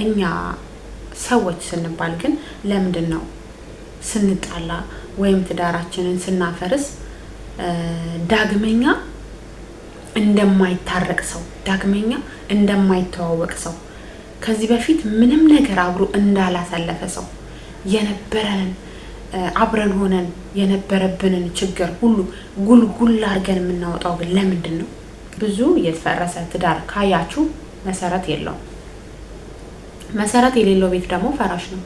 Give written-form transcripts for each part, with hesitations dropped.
እኛ ሰዎች ስንባል ግን ለምንድን ነው ስንጣላ ወይም ትዳራችንን ስናፈርስ ዳግመኛ እንደማይታረቅ ሰው ዳግመኛ እንደማይተዋወቅ ሰው ከዚህ በፊት ምንም ነገር አብሮ እንዳላሳለፈ ሰው የነበረን አብረን ሆነን የነበረብንን ችግር ሁሉ ጉልጉል አድርገን የምናወጣው ግን ለምንድን ነው? ብዙ የፈረሰ ትዳር ካያችሁ መሰረት የለውም። መሰረት የሌለው ቤት ደግሞ ፈራሽ ነው።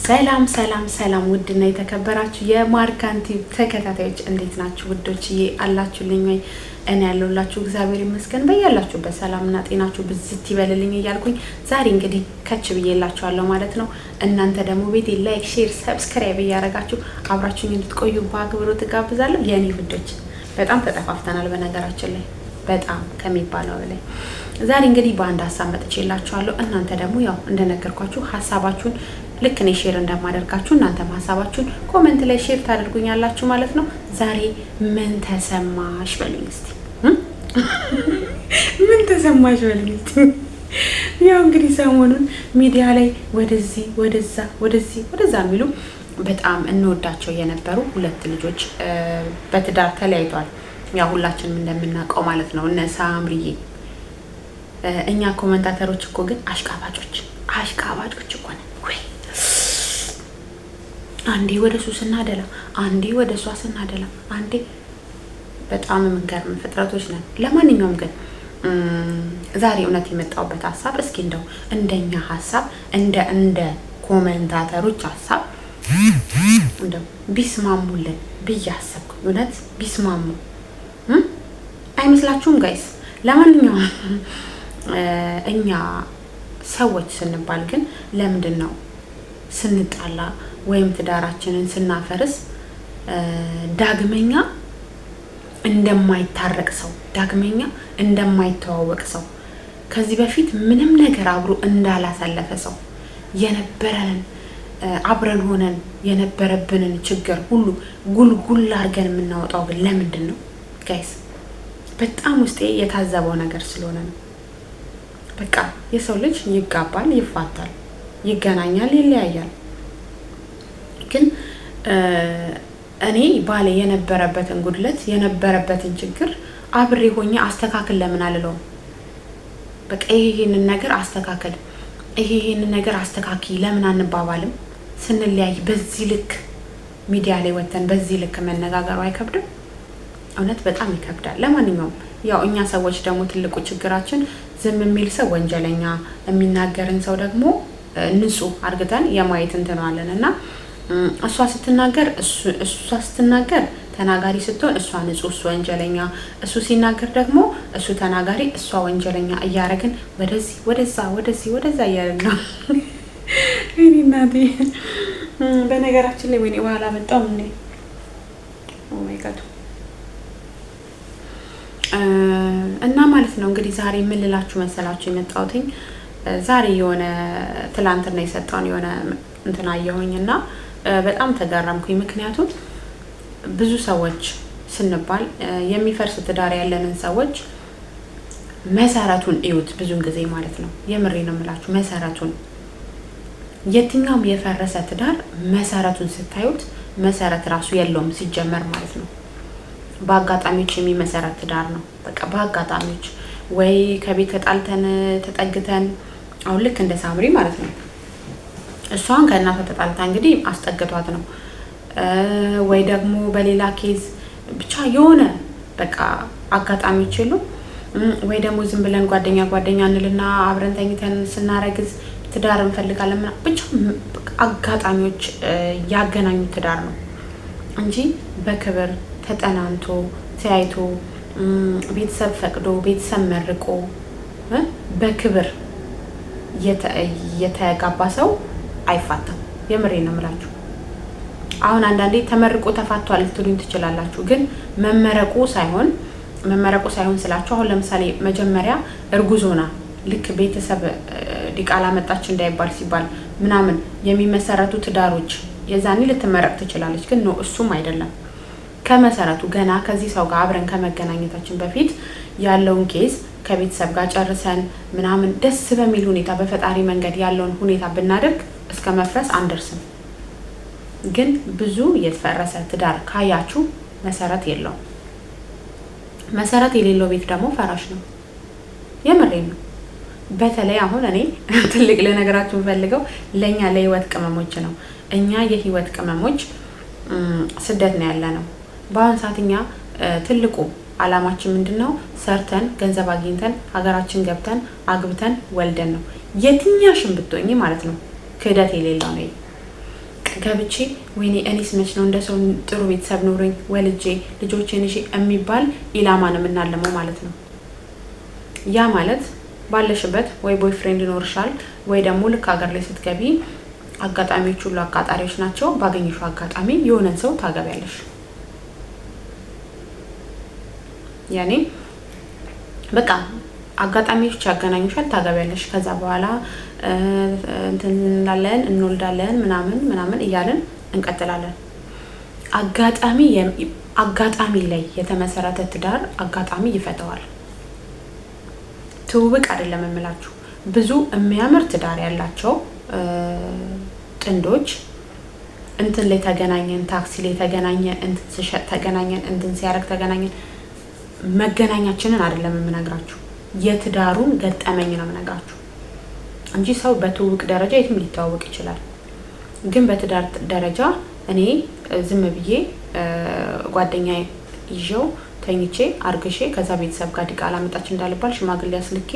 ሰላም ሰላም ሰላም ውድና የተከበራችሁ የማርካን ቲዩብ ተከታታዮች እንዴት ናችሁ? ውዶችዬ አላችሁልኝ ወይ? እኔ ያለሁላችሁ እግዚአብሔር ይመስገን። በያላችሁበት ሰላምና ጤናችሁ ብዝት ይበልልኝ እያልኩኝ ዛሬ እንግዲህ ከች ብዬላችኋለሁ ማለት ነው። እናንተ ደግሞ ቤቴ ላይክ፣ ሼር፣ ሰብስክራይብ እያደረጋችሁ አብራችሁኝ እንድትቆዩ በአክብሮት እጋብዛለሁ። የኔ ውዶች በጣም ተጠፋፍተናል በነገራችን ላይ በጣም ከሚባለው በላይ። ዛሬ እንግዲህ በአንድ ሀሳብ መጥቼላችኋለሁ። እናንተ ደግሞ ያው እንደነገርኳችሁ ሀሳባችሁን ልክ እኔ ሼር እንደማደርጋችሁ እናንተም ሀሳባችሁን ኮሜንት ላይ ሼር ታደርጉኛላችሁ ማለት ነው። ዛሬ ምን ተሰማሽ በሉኝ እስቲ። ምን ተሰማሽ በሉኝ እስቲ። ያው እንግዲህ ሰሞኑን ሚዲያ ላይ ወደዚህ ወደዛ የሚሉ በጣም እንወዳቸው የነበሩ ሁለት ልጆች በትዳር ተለያይተዋል። ያው ሁላችንም እንደምናውቀው ማለት ነው እነ ሳምሪዬ። እኛ ኮሜንታተሮች እኮ ግን አሽቃባጮች እኮ ነን። አንዴ ወደ እሱ ስናደላ፣ አንዴ ወደ እሷ ስናደላ፣ አንዴ በጣም የምንገርም ፍጥረቶች ነን። ለማንኛውም ግን ዛሬ እውነት የመጣሁበት ሀሳብ እስኪ እንደው እንደኛ ሀሳብ እንደ ኮሜንታተሮች ሀሳብ እንደው ቢስማሙልን ብዬ አሰብኩኝ። እውነት ቢስማሙ አይመስላችሁም ጋይስ? ለማንኛውም እኛ ሰዎች ስንባል ግን ለምንድን ነው ስንጣላ ወይም ትዳራችንን ስናፈርስ ዳግመኛ እንደማይታረቅ ሰው ዳግመኛ እንደማይተዋወቅ ሰው ከዚህ በፊት ምንም ነገር አብሮ እንዳላሳለፈ ሰው የነበረን አብረን ሆነን የነበረብንን ችግር ሁሉ ጉልጉል አድርገን የምናወጣው ግን ለምንድን ነው ጋይስ? በጣም ውስጤ የታዘበው ነገር ስለሆነ ነው። በቃ የሰው ልጅ ይጋባል፣ ይፋታል፣ ይገናኛል፣ ይለያያል። ግን እኔ ባሌ የነበረበትን ጉድለት የነበረበትን ችግር አብሬ ሆኜ አስተካክል ለምን አልለውም? በቃ ይሄንን ነገር አስተካክል፣ ይሄንን ነገር አስተካኪ ለምን አንባባልም? ስንለያይ በዚህ ልክ ሚዲያ ላይ ወተን በዚህ ልክ መነጋገሩ አይከብድም? እውነት በጣም ይከብዳል። ለማንኛውም ያው እኛ ሰዎች ደግሞ ትልቁ ችግራችን ዝም የሚል ሰው ወንጀለኛ፣ የሚናገርን ሰው ደግሞ ንጹህ አድርገን የማየት እንትናለን እና እሷ ስትናገር ተናጋሪ ስትሆን እሷ ንጹህ፣ እሱ ወንጀለኛ፣ እሱ ሲናገር ደግሞ እሱ ተናጋሪ፣ እሷ ወንጀለኛ እያደረግን ወደዛ እያደረግን ነው። እኔ እናቴ በነገራችን ላይ ወይኔ በኋላ መጣው ምን ኦ ማይ ጋድ እና ማለት ነው እንግዲህ ዛሬ ምን ልላችሁ መሰላችሁ የመጣሁትኝ ዛሬ የሆነ ትላንትና የሰጠውን የሆነ እንትና አየሁኝና በጣም ተገረምኩኝ። ምክንያቱም ብዙ ሰዎች ስንባል የሚፈርስ ትዳር ያለንን ሰዎች መሰረቱን እዩት። ብዙን ጊዜ ማለት ነው የምሬ ነው የምላችሁ መሰረቱን። የትኛውም የፈረሰ ትዳር መሰረቱን ስታዩት መሰረት ራሱ የለውም ሲጀመር ማለት ነው። በአጋጣሚዎች የሚመሰረት ትዳር ነው። በቃ በአጋጣሚዎች ወይ ከቤት ተጣልተን ተጠግተን አሁን ልክ እንደ ሳምሪ ማለት ነው። እሷን ከእናቷ ተጣልታ እንግዲህ አስጠግቷት ነው። ወይ ደግሞ በሌላ ኬዝ ብቻ የሆነ በቃ አጋጣሚዎች የሉ። ወይ ደግሞ ዝም ብለን ጓደኛ እንልና አብረን ተኝተን ስናረግዝ ትዳር እንፈልጋለን። ብቻ አጋጣሚዎች ያገናኙ ትዳር ነው እንጂ በክብር ተጠናንቶ ተያይቶ ቤተሰብ ፈቅዶ ቤተሰብ መርቆ በክብር የተጋባ ሰው አይፋታም። የምሬ ነው የምላችሁ። አሁን አንዳንዴ ተመርቆ ተፋቷል ልትሉኝ ትችላላችሁ። ግን መመረቁ ሳይሆን ስላችሁ አሁን ለምሳሌ መጀመሪያ እርጉዞና ልክ ቤተሰብ ዲቃላ መጣች እንዳይባል ሲባል ምናምን የሚመሰረቱ ትዳሮች የዛኔ ልትመረቅ ትችላለች። ግን ነው እሱም አይደለም። ከመሰረቱ ገና ከዚህ ሰው ጋር አብረን ከመገናኘታችን በፊት ያለውን ኬዝ ከቤተሰብ ጋር ጨርሰን ምናምን ደስ በሚል ሁኔታ በፈጣሪ መንገድ ያለውን ሁኔታ ብናደርግ እስከ መፍረስ አንደርስም። ግን ብዙ የተፈረሰ ትዳር ካያችሁ መሰረት የለውም። መሰረት የሌለው ቤት ደግሞ ፈራሽ ነው። የምሬን ነው። በተለይ አሁን እኔ ትልቅ ለነገራችሁ ፈልገው ለኛ ለህይወት ቅመሞች ነው። እኛ የህይወት ቅመሞች ስደት ነው ያለነው። በአሁን ሰዓትኛ ትልቁ አላማችን ምንድነው? ሰርተን ገንዘብ አግኝተን ሀገራችን ገብተን አግብተን ወልደን ነው። የትኛሽም ብትሆኚ ማለት ነው። ክህደት የሌለው ነው። ገብቼ ወይኔ እኔስ መች ነው እንደሰው ጥሩ ቤተሰብ ኖሮኝ ወልጄ ልጆቼን እሺ የሚባል ኢላማ ነው የምናለመው ማለት ነው። ያ ማለት ባለሽበት ወይ ቦይፍሬንድ ይኖርሻል ወይ ደግሞ ልክ ሀገር ላይ ስትገቢ አጋጣሚዎች ሁሉ አቃጣሪዎች ናቸው። ባገኘሽው አጋጣሚ የሆነን ሰው ታገቢያለሽ። ያኔ በቃ አጋጣሚዎች ያገናኙሻል፣ ታገቢያለሽ። ከዛ በኋላ እንትን እንወልዳለን ምናምን እያልን እንቀጥላለን። አጋጣሚ ላይ የተመሰረተ ትዳር አጋጣሚ ይፈተዋል። ትውውቅ አይደለም የምላችሁ። ብዙ የሚያምር ትዳር ያላቸው ጥንዶች እንትን ላይ ተገናኘን፣ ታክሲ ላይ ተገናኘን፣ እንትን ሲሸጥ ተገናኘን፣ እንትን ሲያረግ ተገናኘን። መገናኛችንን አይደለም የምነግራችሁ፣ የትዳሩን ገጠመኝ ነው የምነግራችሁ እንጂ ሰው በትውውቅ ደረጃ የትም ሊተዋወቅ ይችላል። ግን በትዳር ደረጃ እኔ ዝም ብዬ ጓደኛዬ ይዤው ተኝቼ አርግሼ ከዛ ቤተሰብ ጋር ዲቃላ መጣች እንዳልባል ሽማግሌ አስልኬ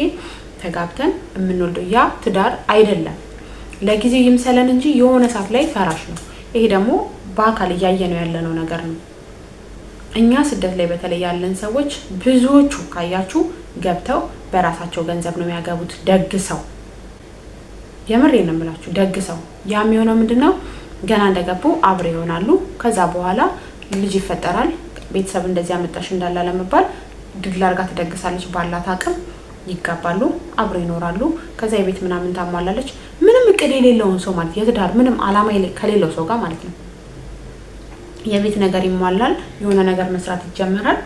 ተጋብተን የምንወልደው ያ ትዳር አይደለም። ለጊዜው ይምሰለን እንጂ የሆነ ሰዓት ላይ ፈራሽ ነው። ይሄ ደግሞ በአካል እያየነው ያለነው ነገር ነው። እኛ ስደት ላይ በተለይ ያለን ሰዎች ብዙዎቹ ካያችሁ ገብተው በራሳቸው ገንዘብ ነው የሚያገቡት። ደግሰው የምሬን ነው የምላችሁ፣ ደግሰው። ያ የሚሆነው ምንድነው? ገና እንደገቡ አብረው ይሆናሉ። ከዛ በኋላ ልጅ ይፈጠራል። ቤተሰብ እንደዚህ አመጣሽ እንዳላ ለመባል ድግላር ጋር ትደግሳለች። ባላት አቅም ይጋባሉ፣ አብረው ይኖራሉ። ከዛ የቤት ምናምን ታሟላለች። ምንም እቅድ የሌለውን ሰው ማለት የትዳር ምንም አላማ ከሌለው ሰው ጋር ማለት ነው። የቤት ነገር ይሟላል፣ የሆነ ነገር መስራት ይጀመራል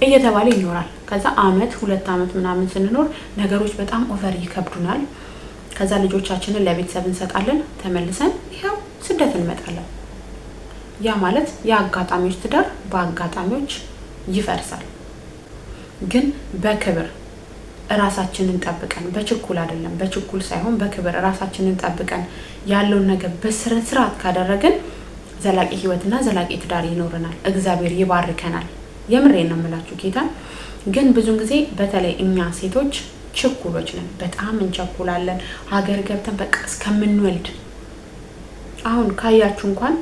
እየተባለ ይኖራል። ከዛ አመት 2 አመት ምናምን ስንኖር ነገሮች በጣም ኦቨር ይከብዱናል። ከዛ ልጆቻችንን ለቤተሰብ እንሰጣለን። ተመልሰን ይሄው ስደት እንመጣለን። ያ ማለት የአጋጣሚዎች ትዳር በአጋጣሚዎች ይፈርሳል። ግን በክብር ራሳችንን ጠብቀን በችኩል አይደለም፣ በችኩል ሳይሆን በክብር ራሳችንን ጠብቀን ያለውን ነገር በስርዓት ካደረግን ዘላቂ ህይወትና ዘላቂ ትዳር ይኖርናል። እግዚአብሔር ይባርከናል። የምሬን ነው የምላችሁ ጌታ። ግን ብዙ ጊዜ በተለይ እኛ ሴቶች ችኩሎች ነን። በጣም እንቸኩላለን። ሀገር ገብተን በቃ እስከምንወልድ አሁን ካያችሁ እንኳን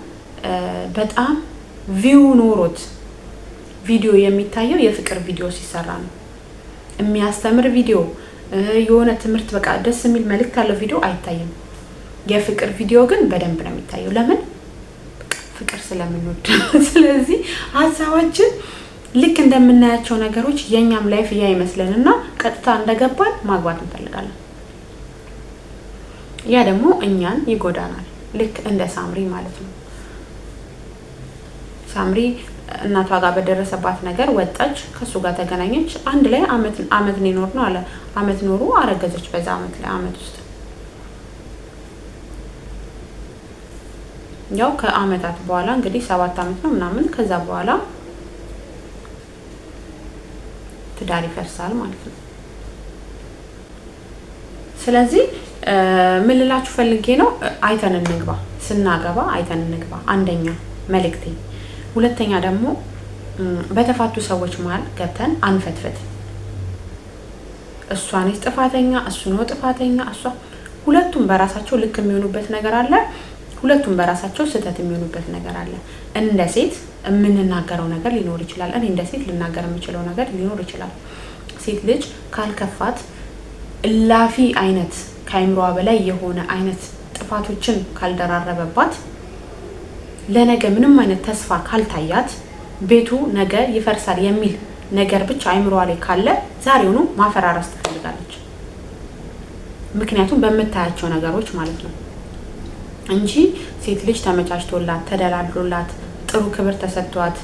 በጣም ቪው ኖሮት ቪዲዮ የሚታየው የፍቅር ቪዲዮ ሲሰራ ነው። የሚያስተምር ቪዲዮ የሆነ ትምህርት በቃ ደስ የሚል መልእክት ያለው ቪዲዮ አይታይም። የፍቅር ቪዲዮ ግን በደንብ ነው የሚታየው። ለምን? ፍቅር ስለምንወድ። ስለዚህ ሀሳባችን ልክ እንደምናያቸው ነገሮች የኛም ላይፍ ያ ይመስለንና ቀጥታ እንደገባን ማግባት እንፈልጋለን። ያ ደግሞ እኛን ይጎዳናል። ልክ እንደ ሳምሪ ማለት ነው። ሳምሪ እናቷ ጋር በደረሰባት ነገር ወጣች፣ ከሱ ጋር ተገናኘች። አንድ ላይ አመት ሊኖር ነው አለ። አመት ኖሩ፣ አረገዘች። በዛ አመት ውስጥ ያው ከአመታት በኋላ እንግዲህ 7 አመት ነው ምናምን፣ ከዛ በኋላ ትዳር ይፈርሳል ማለት ነው። ስለዚህ ምን ልላችሁ ፈልጌ ነው፣ አይተን እንግባ። ስናገባ አይተን እንግባ። አንደኛ መልእክቴ። ሁለተኛ ደግሞ በተፋቱ ሰዎች መሃል ገብተን አንፈትፈት። እሷ ነች ጥፋተኛ፣ እሱ ነው ጥፋተኛ፣ እሷ ሁለቱም በራሳቸው ልክ የሚሆኑበት ነገር አለ፣ ሁለቱም በራሳቸው ስህተት የሚሆኑበት ነገር አለ። እንደ ሴት የምንናገረው ነገር ሊኖር ይችላል። እኔ እንደ ሴት ልናገር የምችለው ነገር ሊኖር ይችላል። ሴት ልጅ ካልከፋት እላፊ አይነት ከአይምሮዋ በላይ የሆነ አይነት ጥፋቶችን ካልደራረበባት ለነገ ምንም አይነት ተስፋ ካልታያት ቤቱ ነገ ይፈርሳል የሚል ነገር ብቻ አይምሮዋ ላይ ካለ ዛሬውኑ ማፈራረስ ትፈልጋለች። ምክንያቱም በመታያቸው ነገሮች ማለት ነው። እንጂ ሴት ልጅ ተመቻችቶላት ተደላድሎላት ጥሩ ክብር ተሰጥቷት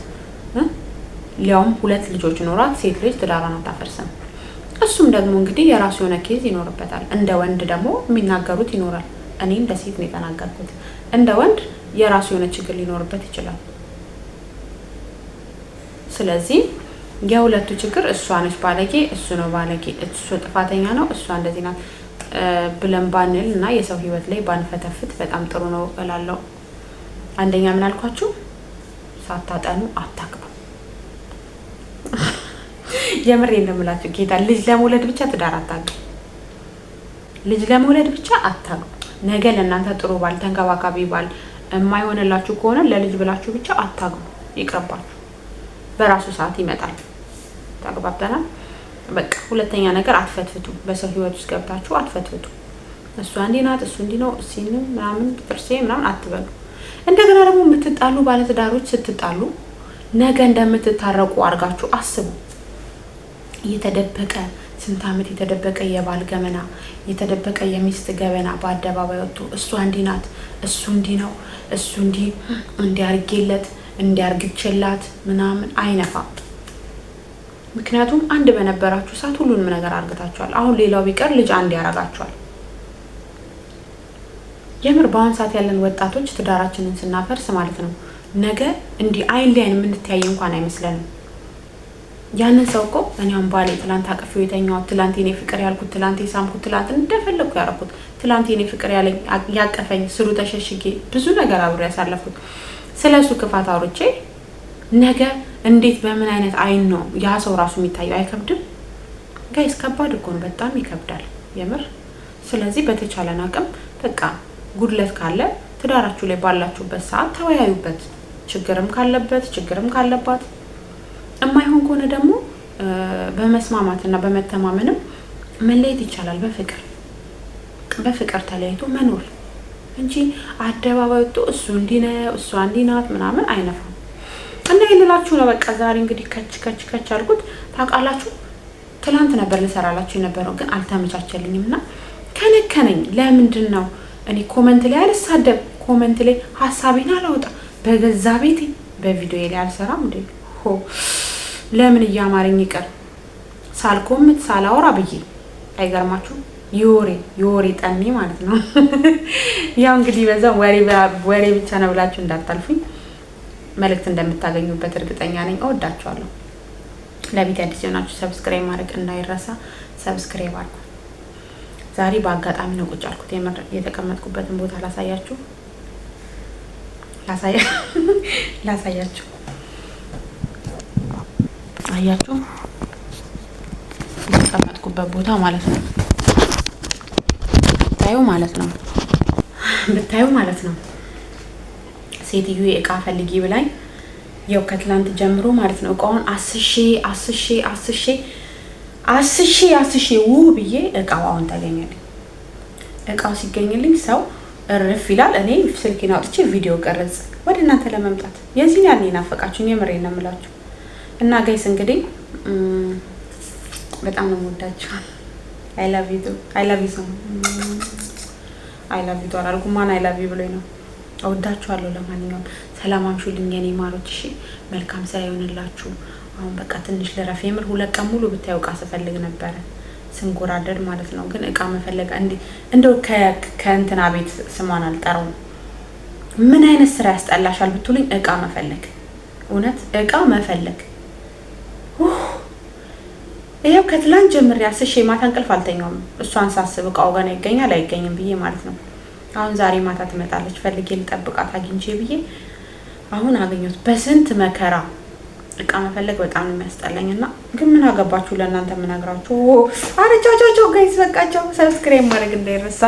ሊያውም 2 ልጆች ኖሯት ሴት ልጅ ትዳሯን አታፈርስም። እሱም ደግሞ እንግዲህ የራሱ የሆነ ኬዝ ይኖርበታል። እንደ ወንድ ደግሞ የሚናገሩት ይኖራል። እኔ እንደ ሴት ነው የተናገርኩት። እንደ ወንድ የራሱ የሆነ ችግር ሊኖርበት ይችላል። ስለዚህ የሁለቱ ችግር እሷ ነች ባለጌ፣ እሱ ነው ባለጌ፣ እሱ ጥፋተኛ ነው፣ እሷ እንደዚህ ናት ብለን ባንል እና የሰው ህይወት ላይ ባንፈተፍት በጣም ጥሩ ነው እላለሁ። አንደኛ ምን አልኳችሁ? ሳታጠኑ አታግቡ። የምሬን ነው የምላችሁ ጌታ። ልጅ ለመውለድ ብቻ ትዳር አታግቡ። ልጅ ለመውለድ ብቻ አታግቡ። ነገ ለእናንተ ጥሩ ባል፣ ተንከባካቢ ባል የማይሆንላችሁ ከሆነ ለልጅ ብላችሁ ብቻ አታግቡ። ይቅርባችሁ። በራሱ ሰዓት ይመጣል። ተግባብተናል። በቃ ሁለተኛ ነገር አትፈትፍቱ። በሰው ህይወት ውስጥ ገብታችሁ አትፈትፍቱ። እሷ እንዲህ ናት፣ እሱ እንዲህ ነው፣ እሲንም ምናምን ጥርሴ ምናምን አትበሉ። እንደገና ደግሞ የምትጣሉ ባለትዳሮች ስትጣሉ ነገ እንደምትታረቁ አድርጋችሁ አስቡ። እየተደበቀ ስንት ዓመት የተደበቀ የባል ገመና፣ የተደበቀ የሚስት ገበና በአደባባይ ወጥቶ እሷ እንዲህ ናት፣ እሱ እንዲህ ነው፣ እሱ እንዲያርጌለት እንዲያርግችላት ምናምን አይነፋም። ምክንያቱም አንድ በነበራችሁ ሰዓት ሁሉንም ነገር አርግታችኋል። አሁን ሌላው ቢቀር ልጅ አንድ ያረጋችኋል። የምር በአሁን ሰዓት ያለን ወጣቶች ትዳራችንን ስናፈርስ ማለት ነው ነገ እንዲህ አይን ላይ የምንተያይ እንኳን አይመስለንም። ያንን ሰው እኮ እኔም ባሌ ትላንት አቅፌው የተኛው፣ ትላንት የኔ ፍቅር ያልኩት፣ ትላንት የሳምኩት፣ ትላንት እንደፈለኩ ያረኩት፣ ትላንት የኔ ፍቅር ያለኝ ያቀፈኝ፣ ስሩ ተሸሽጌ ብዙ ነገር አብሬ ያሳለፉት ስለሱ ክፋት አውርቼ ነገ እንዴት በምን አይነት አይን ነው ያ ሰው ራሱ የሚታየው? አይከብድም ጋይስ? ከባድ እኮ ነው፣ በጣም ይከብዳል የምር። ስለዚህ በተቻለን አቅም በቃ ጉድለት ካለ ትዳራችሁ ላይ ባላችሁበት ሰዓት ተወያዩበት። ችግርም ካለባት የማይሆን ከሆነ ደግሞ በመስማማትና በመተማመንም መለየት ይቻላል። በፍቅር ተለያይቶ መኖር እንጂ አደባባይ ወጥቶ እሱ እንዲህ ነው እሷ እንዲህ ናት ምናምን አይነፋም። እና ይልላችሁ ነው በቃ። ዛሬ እንግዲህ ከች አልኩት። ታውቃላችሁ ትላንት ነበር ልሰራላችሁ የነበረው ግን አልተመቻቸልኝምና ከነከነኝ። ለምንድን ነው እኔ ኮሜንት ላይ አልሳደብ፣ ኮሜንት ላይ ሐሳቤን አላወጣ፣ በገዛ ቤቴ በቪዲዮ ላይ አልሰራም እንዴ? ለምን እያማረኝ ይቀር ሳልኮምት ሳላወራ ብዬ አይገርማችሁ? የወሬ ጠኔ ማለት ነው። ያው እንግዲህ በዛው ወሬ ብቻ ነው ብላችሁ እንዳታልፉኝ። መልእክት እንደምታገኙበት እርግጠኛ ነኝ። እወዳችኋለሁ። ለቤት አዲስ የሆናችሁ ሰብስክራይብ ማድረግ እንዳይረሳ። ሰብስክራይብ አድርጉ። ዛሬ በአጋጣሚ ነው ቁጭ አልኩት። የተቀመጥኩበትን ቦታ ላሳያችሁ። አያችሁ የተቀመጥኩበት ቦታ ማለት ነው። ብታዩ ማለት ነው። ሴትዮ እቃ ፈልጊ ብላኝ ያው ከትላንት ጀምሮ ማለት ነው እቃውን አስሼ ብዬ እቃው አሁን ተገኘልኝ። እቃው ሲገኝልኝ ሰው እርፍ ይላል። እኔ ስልኬን አውጥቼ ቪዲዮ ቀረጽ ወደ እናንተ ለመምጣት የዚህ ያኔ ናፈቃችሁኝ። የምሬን ነው የምላችሁ። እና ጋይስ እንግዲህ በጣም ነው የምወዳችሁ። አይ ላቭ ዩ አላልኩም። ማን አይ ላቭ ዩ ብሎኝ ነው። እወዳችኋለሁ። ለማንኛውም ሰላም አምሹልኝ የኔ ማሮች። እሺ መልካም ስራ ይሆንላችሁ። አሁን በቃ ትንሽ ልረፍ። የምር 2 ቀን ሙሉ ብታዩ እቃ ስፈልግ ነበረ ስንጎራደድ ማለት ነው። ግን እቃ መፈለግ እንደው ከእንትና ቤት ስሟን አልጠራውም። ምን አይነት ስራ ያስጠላሻል ብትሉኝ እቃ መፈለግ፣ እውነት እቃ መፈለግ። ይሄው ከትላንት ጀምሬ አስሼ ማታ እንቅልፍ አልተኛውም። እሷን ሳስብ እቃው ገና ይገኛል አይገኝም ብዬ ማለት ነው። አሁን ዛሬ ማታ ትመጣለች ፈልጌ ልጠብቃት አግኝቼ ብዬ አሁን አገኘሁት። በስንት መከራ እቃ መፈለግ በጣም ነው የሚያስጠላኝና ግን ምን አገባችሁ ለእናንተ ምን አግራችሁ። አረቻቻቸው ጋይስ በቃቸው። ሰብስክራይብ ማድረግ እንዳይረሳ።